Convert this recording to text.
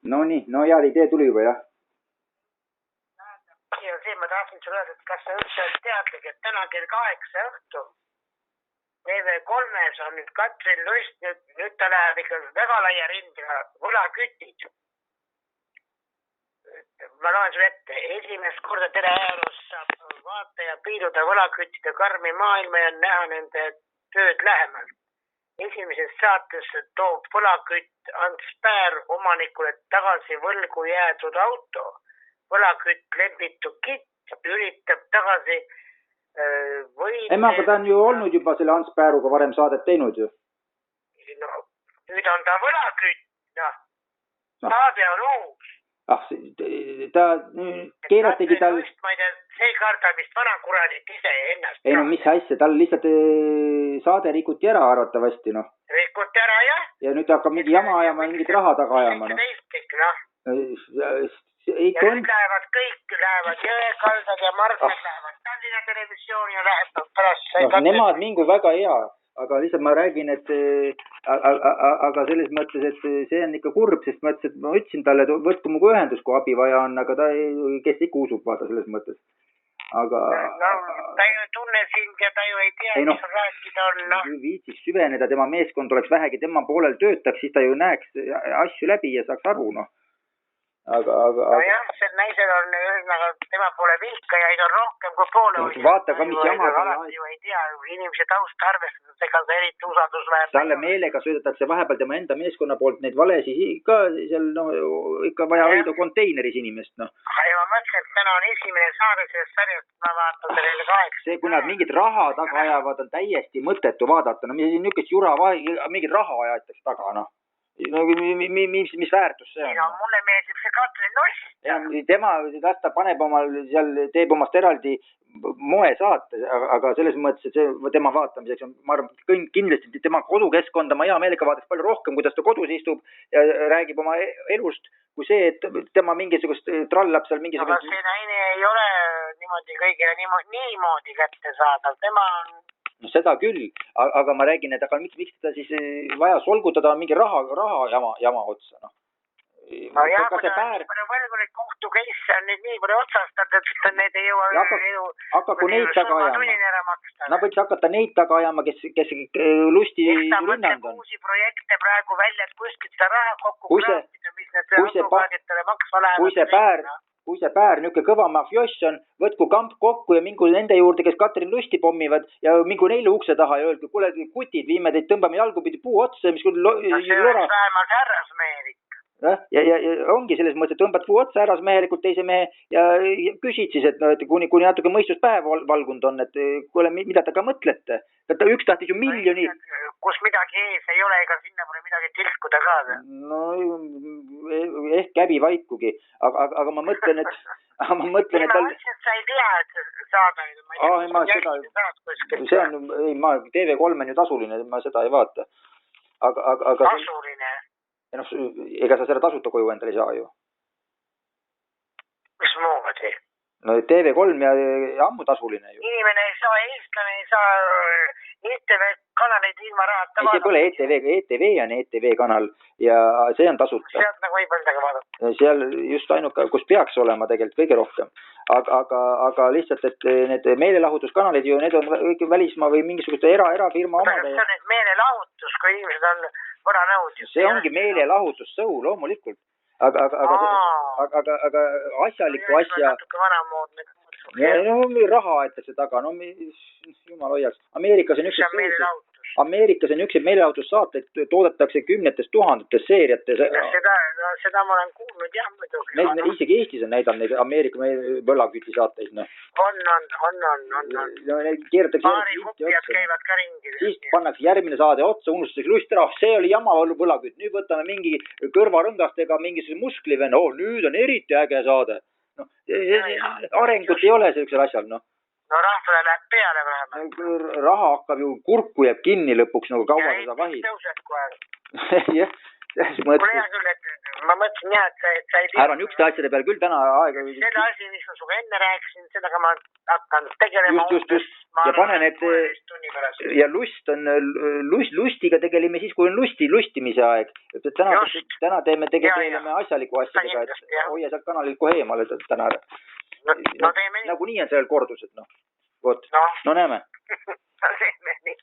No nii, no hea idee tuli juba, jah. Ja siin ma tahtsin sulle öelda, et kas sa üldse oled teadlik, et täna kell 8 õhtu TV3-s on nüüd Katrin Lust, nüüd ta läheb ikka väga laia rindega võlakütid. Ma loen sulle ette, esimest korda Tere ajaloos saab vaataja piiluda võlaküttide karmi maailma ja näha nende tööd lähemalt. Esimeses saates toob võlakütt Ants Päär omanikule tagasi võlgu jäetud auto. Võlakütt Lembitu Kitt üritab tagasi võidle... Ema, aga ta on ju olnud juba selle Ants Pääruga varem saadet teinud ju. No, nüüd on ta võlakütt, noh. Saade on uus. Ta keeratigi tal... Ma ei tea, see ei karda vist vanakuradit ise ennast. Ei no mis asja, tal lihtsalt saade rikuti ära arvatavasti, noh. Rikuti ära, jah. Ja nüüd hakkab mingi jama ajama, mingit raha taga ajama, noh. Ja nüüd lähevad kõik, lähevad Jõekaldad ja Margmed lähevad Tallinna Televisiooni ja lähevad pärast... Nemad mingu väga hea, aga lihtsalt ma räägin, et aga selles mõttes, et see on ikka kurb, sest ma ütlesin talle, et võtku mugu ühendus, kui abi vaja on, aga ta ei, kes ikka usub vaata selles mõttes. Aga... No, ta ju tunne sind ja ta ju ei tea, mis rääkida on, noh. Viitsiks süveneda, tema meeskond oleks vähegi tema poolel töötaks, siis ta ju näeks asju läbi ja saaks aru, noh. Aga... No jah, see naisel on tema poole vilkajaid on rohkem kui poole. Vaata ka, mis jamad. Alati ju ei tea, inimese taust arvestades, ega ta eriti usaldusväärne. Talle meelega söödetakse vahepeal tema enda meeskonna poolt neid valesi ka seal, no, ikka vaja hoida konteineris inimest, noh. Ja ma mõtlen, et täna on esimene saade sellest sarjast, ma vaatan sellele 8. See, kui nad mingid raha taga ajavad, on täiesti mõttetu vaadata. No niisugust jura, mingid raha ajatakse taga, noh. No, mis väärtus see on? No, mulle meeldib see Katrin Lust. Tema, ta paneb omal, seal teeb omast eraldi moesaate, aga selles mõttes, et see tema vaatamiseks on, ma arvan, kindlasti tema kodukeskkonda, ma hea meelega vaataks palju rohkem, kuidas ta kodus istub ja räägib oma elust, kui see, et tema mingisugust trallab seal mingisugust... Aga see naine ei ole niimoodi kõigile niimoodi kätte saada, tema on... No seda küll, aga ma räägin, et aga miks ta siis vaja solgutada mingi raha jama otsa, noh. No jah, kui ta on nii palju võlgunud kohtu keisse on nüüd nii palju otsastatud, et need ei jõua hakaku neid taga ajama. Nad võiks hakata neid taga ajama, kes lusti rinnand on. Uusi projekte praegu välja, et kuskilt seda raha kokku kraapida, mis need advokaaditele maksma lähevad. Kui see Päär niuke kõva mafioss on, võtku kamp kokku ja mingu nende juurde, kes Katrin Lusti pommivad ja mingu neile ukse taha ja öelge, kuule kutid, viime teid, tõmbame jalgupidi puu otsa. No see oleks vähemalt härrasmehelik. Ja ongi selles mõttes, et tõmbad puu otsa härrasmehelikult teise mehe ja küsid siis, et, no, et kuni natuke mõistus päev valgunud on, et kuule, mida te ka mõtlete? Üks tahtis ju miljoni... Kus midagi ees ei ole, ega sinna pole midagi tilkuda ka. No ehk käbi vaikugi, aga ma mõtlen, et... Ma mõtlen, et ma mõtlen, et sa ei tea, et saada... See on, TV3 on ju tasuline, ma seda ei vaata. Tasuline? Noh, ega sa seda tasuta koju endale ei saa ju. Mis moodi? No TV3 ja ammu tasuline ju. Inimene ei saa, eestlane ei saa ETV kanaleid ilma rahata vaadata. See pole ETV on ETV kanal ja see on tasuta. Sealt nagu ei põldagi vaadata. Seal just ainuke, kus peaks olema tegelikult kõige rohkem. Aga lihtsalt, et need meelelahutuskanalid ju, need on välismaa või mingisugust erafirma omade. See on nüüd meelelahutus, kui inimesed on võranõud. See ongi meelelahutussõu, loomulikult. Aga asjalikku asja... Natuke vanamoodne. No, raha aetakse taga, no jumal hoiaks. Ameerikas on üks meelelahutussaateid toodetakse 10 000 seeriates. Seda ma olen kuulnud, jah, muidugi. Isegi Eestis on näidanud neid Ameerika võlaküti saateid. On. Paari kupjad käivad ka ringi. Siis pannakse järgmine saade otsa, unustatakse lust ära. See oli jama võlaküt. Nüüd võtame mingi kõrvarõngastega mingisuguse muskliven. Nüüd on eriti äge saade. No, arengut ei ole sellisel asjal, noh. No rahvale läheb peale vähemalt. Raha hakkab ju, kurku jääb kinni lõpuks, nagu kaua seda vahid. Ja tõuseb kohe. Jah, Mul hea küll, et ma mõtlesin jah, et sa ei tea. Ära niisuguste asjade peale küll täna aega. Selle asi, mis ma suga enne rääkisin, sellega ma hakkan tegelema. Just. Ja pane need ja lust on, lustiga tegeleme siis, kui on lustimise aeg. Täna tegeleme asjaliku asjadega, et hoia sealt kanalilt kohe eemale täna. No teeme nii. Nagu nii on seal kordused, no. Vot, no näeme. Teeme nii.